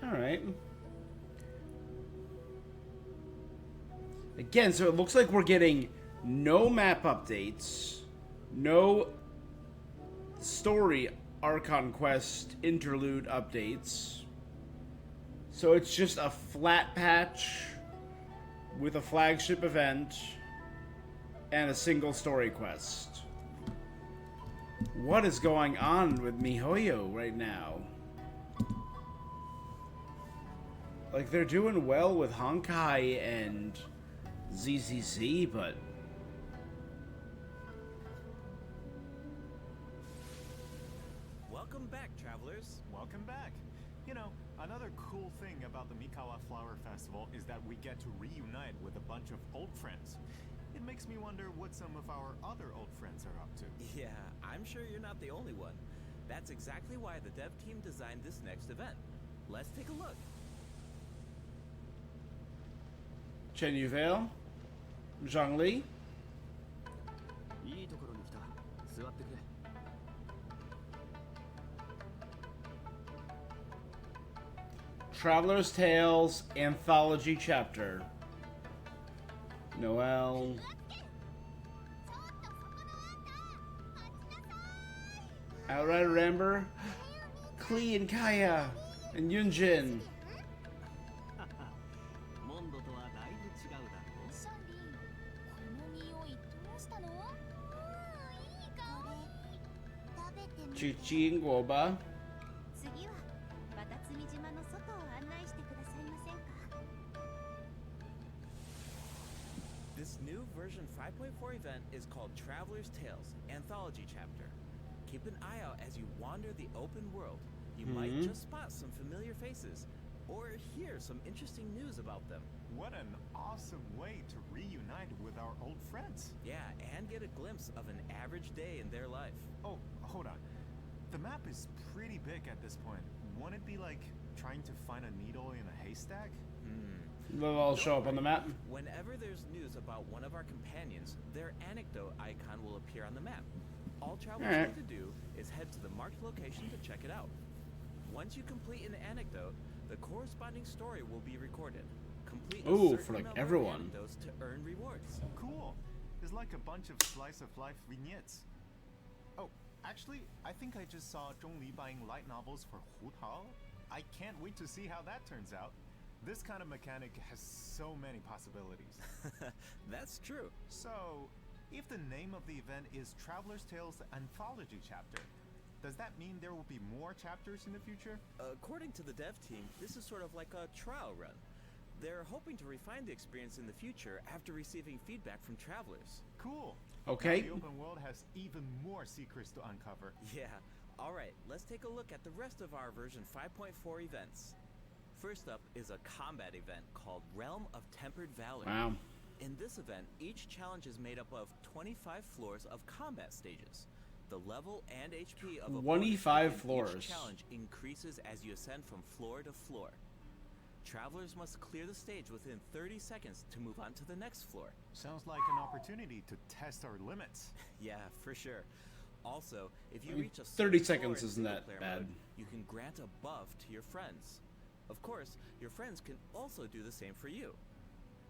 [SPEAKER 1] Alright. Again, so it looks like we're getting no map updates, no story Archon Quest interlude updates. So it's just a flat patch with a flagship event and a single story quest. What is going on with MiHoYo right now? Like, they're doing well with Honkai and ZZZ, but...
[SPEAKER 3] Welcome back, travelers.
[SPEAKER 4] Welcome back. You know, another cool thing about the Mikawa Flower Festival is that we get to reunite with a bunch of old friends. It makes me wonder what some of our other old friends are up to.
[SPEAKER 3] Yeah, I'm sure you're not the only one. That's exactly why the dev team designed this next event. Let's take a look.
[SPEAKER 1] Chen Yuvale? Zhongli?
[SPEAKER 6] いいところに来た。座ってくれ。
[SPEAKER 1] Traveler's Tales Anthology Chapter. Noel. Outrider Amber. Klee and Kaya. And Yunjin.
[SPEAKER 6] モンドとはだいぶ違うだろう。
[SPEAKER 5] シャンリン、この匂いどうしたの？いい香り。食べてみて。
[SPEAKER 1] Chichi and Guoba.
[SPEAKER 5] 次はバタツミ島の外を案内してくださいませんか？
[SPEAKER 3] This new version 5.4 event is called Traveler's Tales Anthology Chapter. Keep an eye out as you wander the open world. You might just spot some familiar faces, or hear some interesting news about them.
[SPEAKER 4] What an awesome way to reunite with our old friends.
[SPEAKER 3] Yeah, and get a glimpse of an average day in their life.
[SPEAKER 4] Oh, hold on. The map is pretty big at this point. Won't it be like trying to find a needle in a haystack?
[SPEAKER 1] They'll all show up on the map.
[SPEAKER 3] Whenever there's news about one of our companions, their anecdote icon will appear on the map. All travelers
[SPEAKER 1] Alright.
[SPEAKER 3] need to do is head to the marked location to check it out. Once you complete an anecdote, the corresponding story will be recorded. Complete a
[SPEAKER 1] Ooh,
[SPEAKER 3] certain
[SPEAKER 1] for, like,
[SPEAKER 3] number of
[SPEAKER 1] everyone.
[SPEAKER 3] anecdotes to earn rewards.
[SPEAKER 4] Cool. It's like a bunch of slice of life vignettes. Oh, actually, I think I just saw Zhongli buying light novels for Hu Tao. I can't wait to see how that turns out. This kind of mechanic has so many possibilities.
[SPEAKER 3] That's true.
[SPEAKER 4] So, if the name of the event is Traveler's Tales Anthology Chapter, does that mean there will be more chapters in the future?
[SPEAKER 3] According to the dev team, this is sort of like a trial run. They're hoping to refine the experience in the future after receiving feedback from travelers.
[SPEAKER 4] Cool.
[SPEAKER 1] Okay.
[SPEAKER 4] Now the open world has even more secrets to uncover.
[SPEAKER 3] Yeah. Alright, let's take a look at the rest of our version 5.4 events. First up is a combat event called Realm of Tempered Valor.
[SPEAKER 1] Wow.
[SPEAKER 3] In this event, each challenge is made up of 25 floors of combat stages. The level and HP of
[SPEAKER 1] 25
[SPEAKER 3] opponents
[SPEAKER 1] floors.
[SPEAKER 3] within each challenge increases as you ascend from floor to floor. Travelers must clear the stage within 30 seconds to move on to the next floor.
[SPEAKER 4] Sounds like an opportunity to test our limits.
[SPEAKER 3] Yeah, for sure. Also, if you
[SPEAKER 1] I mean,
[SPEAKER 3] reach a
[SPEAKER 1] 30
[SPEAKER 3] certain
[SPEAKER 1] seconds
[SPEAKER 3] floor in
[SPEAKER 1] isn't that
[SPEAKER 3] single-player
[SPEAKER 1] bad.
[SPEAKER 3] mode, you can grant a buff to your friends. Of course, your friends can also do the same for you.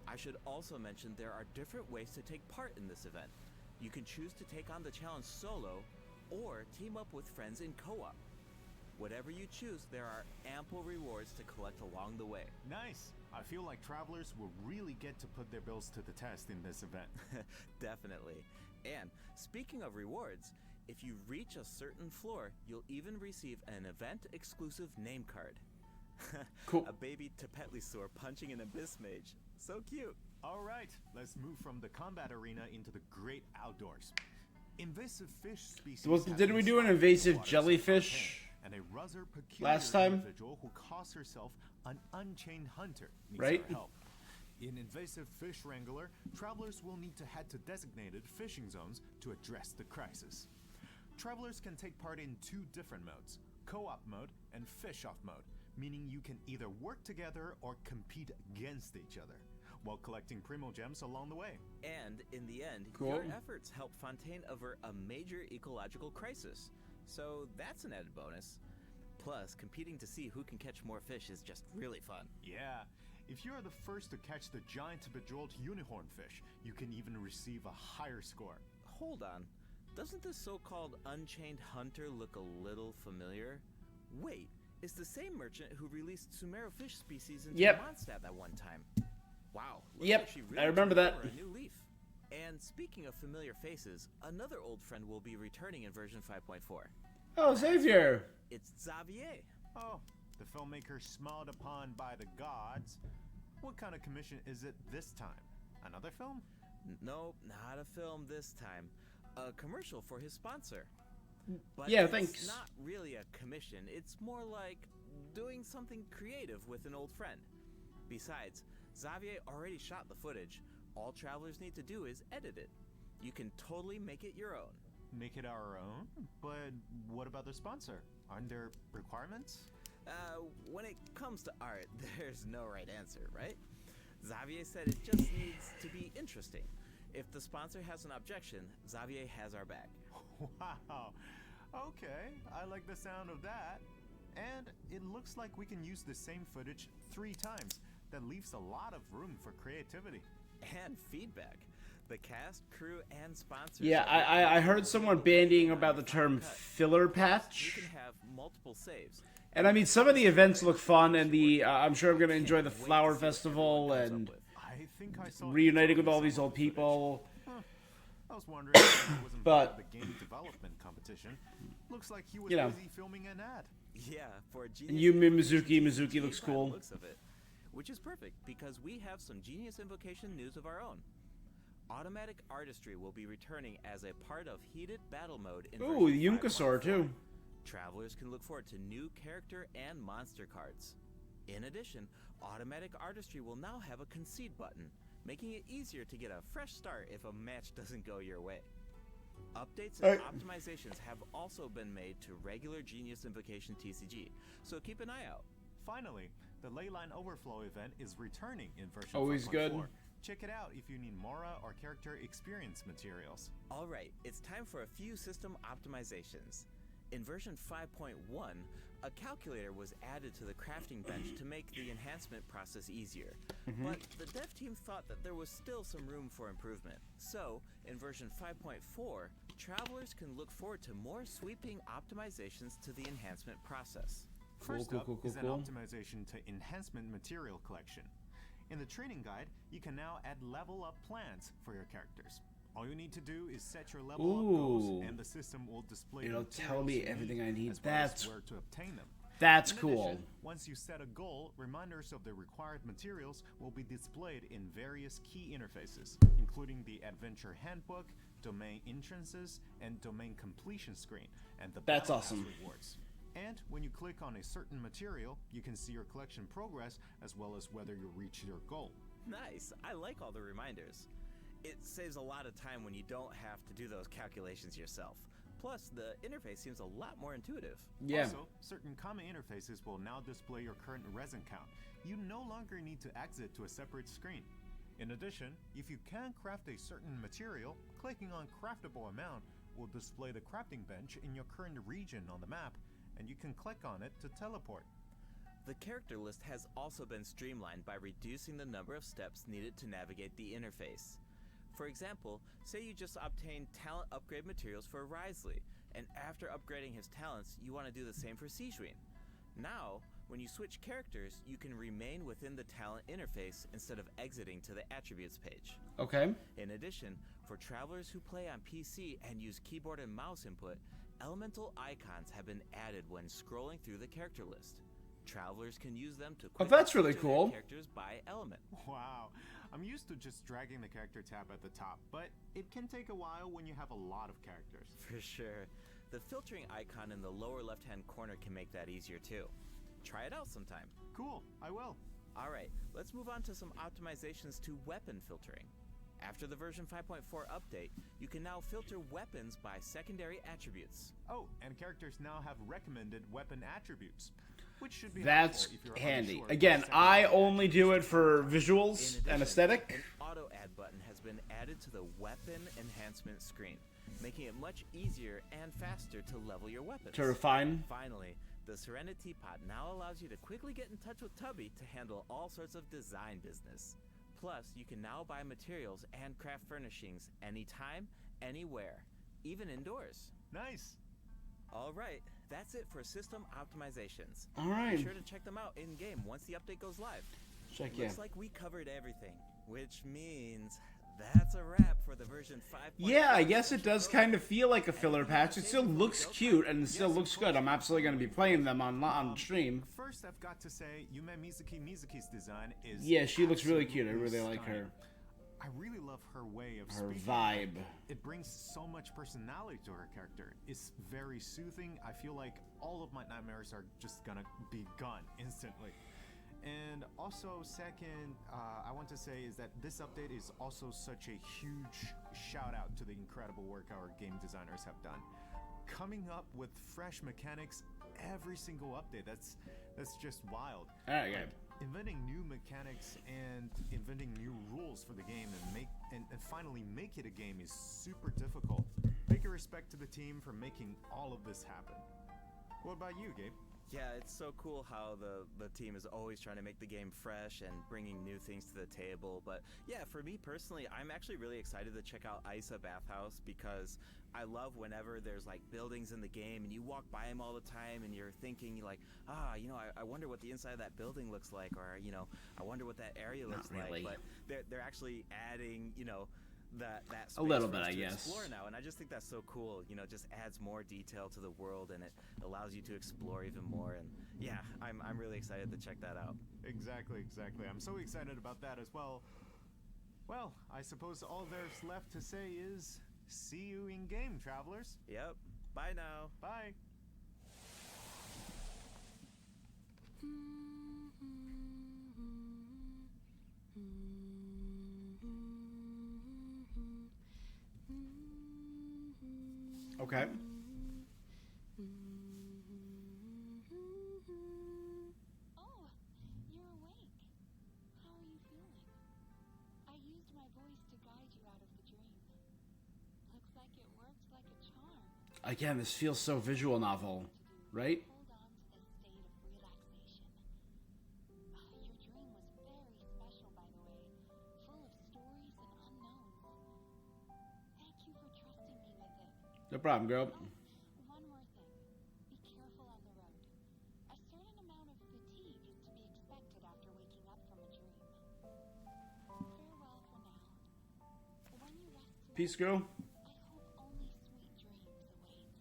[SPEAKER 3] I should also mention there are different ways to take part in this event. You can choose to take on the challenge solo or team up with friends in co-op. Whatever you choose, there are ample rewards to collect along the way.
[SPEAKER 4] Nice. I feel like travelers will really get to put their bills to the test in this event.
[SPEAKER 3] Definitely. And speaking of rewards, if you reach a certain floor, you'll even receive an event-exclusive name card.
[SPEAKER 1] Cool.
[SPEAKER 3] A baby Tepetlisaur punching an abyss mage. So cute.
[SPEAKER 4] All right, let's move from the combat arena into the great outdoors. Invasive fish species.
[SPEAKER 1] Didn't we do an invasive jellyfish
[SPEAKER 4] and a rather peculiar
[SPEAKER 1] last time?
[SPEAKER 4] individual who calls herself an unchained hunter needs
[SPEAKER 1] Right?
[SPEAKER 4] our help. In Invasive Fish Wrangler, travelers will need to head to designated fishing zones to address the crisis. Travelers can take part in two different modes, co-op mode and fish-off mode, meaning you can either work together or compete against each other, while collecting Primo Gems along the way.
[SPEAKER 3] And in the end,
[SPEAKER 1] Cool.
[SPEAKER 3] your efforts help Fontaine avert a major ecological crisis. So that's an added bonus. Plus, competing to see who can catch more fish is just really fun.
[SPEAKER 4] Yeah, if you are the first to catch the giant bejeweled unicorn fish, you can even receive a higher score.
[SPEAKER 3] Hold on. Doesn't this so-called Unchained Hunter look a little familiar? Wait, it's the same merchant who released Sumero fish species into
[SPEAKER 1] Yep.
[SPEAKER 3] Mondstadt that one time. Wow. Looks
[SPEAKER 1] Yep,
[SPEAKER 3] like she
[SPEAKER 1] I
[SPEAKER 3] really
[SPEAKER 1] remember
[SPEAKER 3] turned
[SPEAKER 1] that.
[SPEAKER 3] over a new leaf. And speaking of familiar faces, another old friend will be returning in version 5.4.
[SPEAKER 1] Oh, Xavier.
[SPEAKER 3] It's Xavier.
[SPEAKER 4] Oh, the filmmaker smiled upon by the gods. What kind of commission is it this time? Another film?
[SPEAKER 3] Nope, not a film this time. A commercial for his sponsor. But
[SPEAKER 1] Yeah,
[SPEAKER 3] it's
[SPEAKER 1] thanks.
[SPEAKER 3] not really a commission. It's more like doing something creative with an old friend. Besides, Xavier already shot the footage. All travelers need to do is edit it. You can totally make it your own.
[SPEAKER 4] Make it our own? But what about the sponsor? Aren't there requirements?
[SPEAKER 3] When it comes to art, there's no right answer, right? Xavier said it just needs to be interesting. If the sponsor has an objection, Xavier has our back.
[SPEAKER 4] Wow. Okay, I like the sound of that. And it looks like we can use the same footage 3 times. That leaves a lot of room for creativity.
[SPEAKER 3] And feedback. The cast, crew, and sponsors.
[SPEAKER 1] Yeah,
[SPEAKER 3] have
[SPEAKER 1] I heard someone bandying about the term filler
[SPEAKER 3] You
[SPEAKER 1] patch.
[SPEAKER 3] can have multiple saves.
[SPEAKER 1] And I mean, some of the events look fun, and I'm sure I'm going to enjoy the Flower Festival and
[SPEAKER 4] I think I saw
[SPEAKER 1] reuniting with
[SPEAKER 4] some
[SPEAKER 1] all these
[SPEAKER 4] of
[SPEAKER 1] old
[SPEAKER 4] the footage.
[SPEAKER 1] people.
[SPEAKER 4] I was wondering if he wasn't
[SPEAKER 1] But-
[SPEAKER 4] part of the game development competition. Looks like he was
[SPEAKER 1] You know.
[SPEAKER 4] busy filming an ad.
[SPEAKER 3] Yeah, for genius.
[SPEAKER 1] And Yumi
[SPEAKER 3] Invocation
[SPEAKER 1] Mizuki.
[SPEAKER 3] TCG
[SPEAKER 1] Mizuki looks
[SPEAKER 3] by the
[SPEAKER 1] cool.
[SPEAKER 3] looks of it. Which is perfect, because we have some Genius Invocation news of our own. Automatic Artistry will be returning as a part of Heated Battle Mode in
[SPEAKER 1] Ooh,
[SPEAKER 3] version
[SPEAKER 1] the Yunkasaur
[SPEAKER 3] 5.4.
[SPEAKER 1] too.
[SPEAKER 3] Travelers can look forward to new character and monster cards. In addition, Automatic Artistry will now have a concede button, making it easier to get a fresh start if a match doesn't go your way. Updates and optimizations have also been made to regular Genius Invocation TCG, so keep an eye out.
[SPEAKER 4] Finally, the Leyline Overflow event is returning in version
[SPEAKER 1] Always
[SPEAKER 4] 5.4.
[SPEAKER 1] good.
[SPEAKER 4] Check it out if you need Mora or character experience materials.
[SPEAKER 3] Alright, it's time for a few system optimizations. In version 5.1, a calculator was added to the crafting bench to make the enhancement process easier. But the dev team thought that there was still some room for improvement. So, in version 5.4, travelers can look forward to more sweeping optimizations to the enhancement process.
[SPEAKER 4] First
[SPEAKER 1] cool,
[SPEAKER 4] up
[SPEAKER 1] cool,
[SPEAKER 4] is an
[SPEAKER 1] cool.
[SPEAKER 4] optimization to enhancement material collection. In the training guide, you can now add level up plans for your characters. All you need to do is set your level up goals,
[SPEAKER 1] Ooh.
[SPEAKER 4] and the system will display
[SPEAKER 1] It'll
[SPEAKER 4] the
[SPEAKER 1] tell me
[SPEAKER 4] materials you
[SPEAKER 1] everything
[SPEAKER 4] need,
[SPEAKER 1] I need.
[SPEAKER 4] as well as
[SPEAKER 1] That's
[SPEAKER 4] where to obtain them.
[SPEAKER 1] That's
[SPEAKER 4] In
[SPEAKER 1] cool.
[SPEAKER 4] addition, once you set a goal, reminders of the required materials will be displayed in various key interfaces, including the Adventure Handbook, Domain Entrances, and Domain Completion screen, and the
[SPEAKER 1] That's
[SPEAKER 4] Battle Pass
[SPEAKER 1] awesome.
[SPEAKER 4] rewards. And when you click on a certain material, you can see your collection progress as well as whether you reach your goal.
[SPEAKER 3] Nice. I like all the reminders. It saves a lot of time when you don't have to do those calculations yourself. Plus, the interface seems a lot more intuitive.
[SPEAKER 1] Yeah.
[SPEAKER 4] Also, certain common interfaces will now display your current resin count. You no longer need to exit to a separate screen. In addition, if you can craft a certain material, clicking on Craftable Amount will display the crafting bench in your current region on the map, and you can click on it to teleport.
[SPEAKER 3] The character list has also been streamlined by reducing the number of steps needed to navigate the interface. For example, say you just obtained talent upgrade materials for Risley, and after upgrading his talents, you want to do the same for Sijuin. Now, when you switch characters, you can remain within the talent interface instead of exiting to the attributes page.
[SPEAKER 1] Okay.
[SPEAKER 3] In addition, for travelers who play on PC and use keyboard and mouse input, elemental icons have been added when scrolling through the character list. Travelers can use them to quickly
[SPEAKER 1] that's really
[SPEAKER 3] filter their
[SPEAKER 1] cool.
[SPEAKER 3] characters by element.
[SPEAKER 4] Wow, I'm used to just dragging the character tab at the top, but it can take a while when you have a lot of characters.
[SPEAKER 3] For sure. The filtering icon in the lower left-hand corner can make that easier too. Try it out sometime.
[SPEAKER 4] Cool, I will.
[SPEAKER 3] Alright, let's move on to some optimizations to weapon filtering. After the version 5.4 update, you can now filter weapons by secondary attributes.
[SPEAKER 4] Oh, and characters now have recommended weapon attributes, which should be
[SPEAKER 1] That's
[SPEAKER 4] helpful if you're
[SPEAKER 1] handy.
[SPEAKER 4] unsure
[SPEAKER 1] Again,
[SPEAKER 4] what
[SPEAKER 1] I
[SPEAKER 4] secondary
[SPEAKER 1] only do it for visuals
[SPEAKER 3] In
[SPEAKER 1] and
[SPEAKER 3] addition,
[SPEAKER 1] aesthetic.
[SPEAKER 3] An auto add button has been added to the weapon enhancement screen, making it much easier and faster to level your weapons.
[SPEAKER 1] To refine.
[SPEAKER 3] Finally, the Serenity Pot now allows you to quickly get in touch with Tubby to handle all sorts of design business. Plus, you can now buy materials and craft furnishings anytime, anywhere, even indoors.
[SPEAKER 4] Nice.
[SPEAKER 3] Alright, that's it for system optimizations.
[SPEAKER 1] All right.
[SPEAKER 3] Be sure to check them out in-game once the update goes live.
[SPEAKER 1] Check yeah.
[SPEAKER 3] Looks like we covered everything, which means that's a wrap for the version 5.
[SPEAKER 1] Yeah, I guess it does kind of feel like a filler patch. It still looks cute and it still looks good. I'm absolutely going to be playing them on stream.
[SPEAKER 4] First, I've got to say, Yume Mizuki's design is
[SPEAKER 1] Yeah, she looks really cute. I
[SPEAKER 4] absolutely
[SPEAKER 1] really like her.
[SPEAKER 4] stunning. I really love her way of
[SPEAKER 1] Her
[SPEAKER 4] speaking.
[SPEAKER 1] vibe.
[SPEAKER 4] It brings so much personality to her character. It's very soothing. I feel like all of my nightmares are just gonna be gone instantly. And also, second, I want to say is that this update is also such a huge shout out to the incredible work our game designers have done. Coming up with fresh mechanics every single update, that's just wild.
[SPEAKER 1] Alright, good.
[SPEAKER 4] Inventing new mechanics and inventing new rules for the game and finally make it a game is super difficult. Big respect to the team for making all of this happen. What about you, Gabe?
[SPEAKER 3] Yeah, it's so cool how the team is always trying to make the game fresh and bringing new things to the table. But yeah, for me personally, I'm actually really excited to check out Isa Bathhouse because I love whenever there's like buildings in the game and you walk by them all the time and you're thinking you're like, I wonder what the inside of that building looks like, or I wonder what that area looks
[SPEAKER 1] Not really.
[SPEAKER 3] like. But they're actually adding that space
[SPEAKER 1] A little
[SPEAKER 3] for
[SPEAKER 1] bit,
[SPEAKER 3] us
[SPEAKER 1] I
[SPEAKER 3] to
[SPEAKER 1] guess.
[SPEAKER 3] explore now, and I just think that's so cool. Just adds more detail to the world, and it allows you to explore even more. And yeah, I'm really excited to check that out.
[SPEAKER 4] Exactly. I'm so excited about that as well. Well, I suppose all there's left to say is see you in game, travelers.
[SPEAKER 3] Yep. Bye now.
[SPEAKER 4] Bye.
[SPEAKER 1] Okay.
[SPEAKER 2] Oh, you're awake. How are you feeling? I used my voice to guide you out of the dream. Looks like it worked like a charm.
[SPEAKER 1] Again, this feels so visual novel, right?
[SPEAKER 2] Hold on to this state of relaxation. Your dream was very special, by the way. Full of stories and unknowns. Thank you for trusting me with it.
[SPEAKER 1] No problem, girl.
[SPEAKER 2] One more thing. Be careful on the road. A certain amount of fatigue is to be expected after waking up from a dream. Farewell for now. When you rest tonight,
[SPEAKER 1] Peace, girl.
[SPEAKER 2] I hope only sweet dreams await.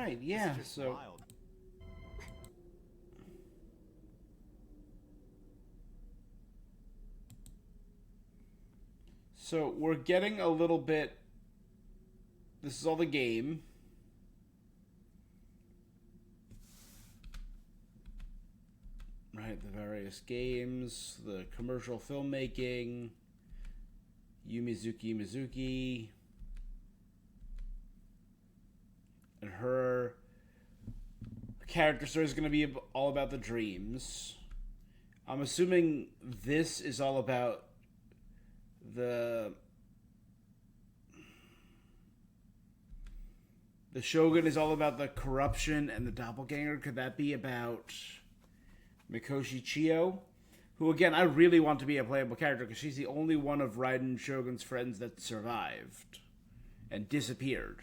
[SPEAKER 1] right, yeah,
[SPEAKER 4] It's just
[SPEAKER 1] so...
[SPEAKER 4] wild.
[SPEAKER 1] So, we're getting a little bit... This is all the game. Right, the various games, the commercial filmmaking, Mizuki, and her character story is going to be all about the dreams. I'm assuming this is all about the Shogun is all about the corruption and the doppelganger. Could that be about Mikoshi Chiyo? Who, again, I really want to be a playable character because she's the only one of Raiden Shogun's friends that survived and disappeared.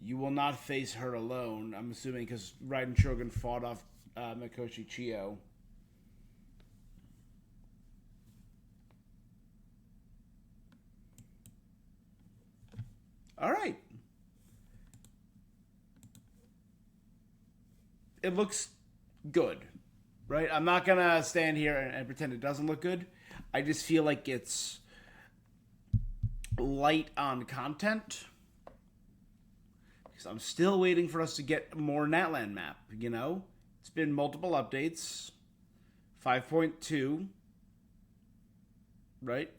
[SPEAKER 1] You will not face her alone, I'm assuming, because Raiden Shogun fought off Mikoshi Chiyo. All right. It looks good, right? I'm not going to stand here and pretend it doesn't look good. I just feel like it's light on content. Because I'm still waiting for us to get more Natlan map, you know? It's been multiple updates. 5.2. Right?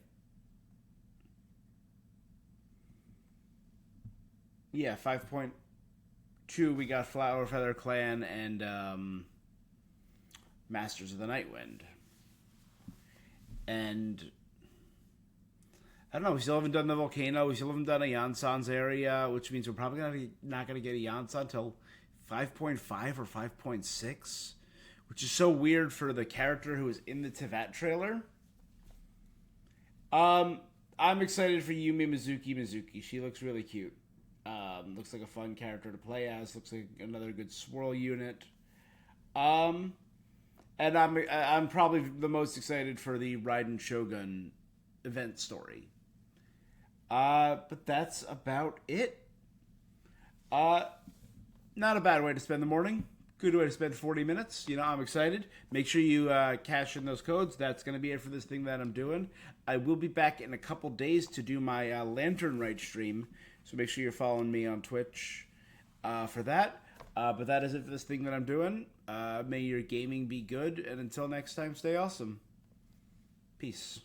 [SPEAKER 1] Yeah, 5.2, we got Flower Feather Clan and Masters of the Nightwind. And I don't know, we still haven't done the volcano, we still haven't done a Yansan's area, which means we're probably not going to get a Yansan until 5.5 or 5.6, which is so weird for the character who was in the Tevat trailer. I'm excited for Yumi Mizuki. She looks really cute. Looks like a fun character to play as. Looks like another good swirl unit. And I'm probably the most excited for the Raiden Shogun event story. But that's about it. Not a bad way to spend the morning. Good way to spend 40 minutes. You know, I'm excited. Make sure you cash in those codes. That's going to be it for this thing that I'm doing. I will be back in a couple days to do my Lantern Rite stream. So make sure you're following me on Twitch for that. But that is it for this thing that I'm doing. May your gaming be good. And until next time, stay awesome. Peace.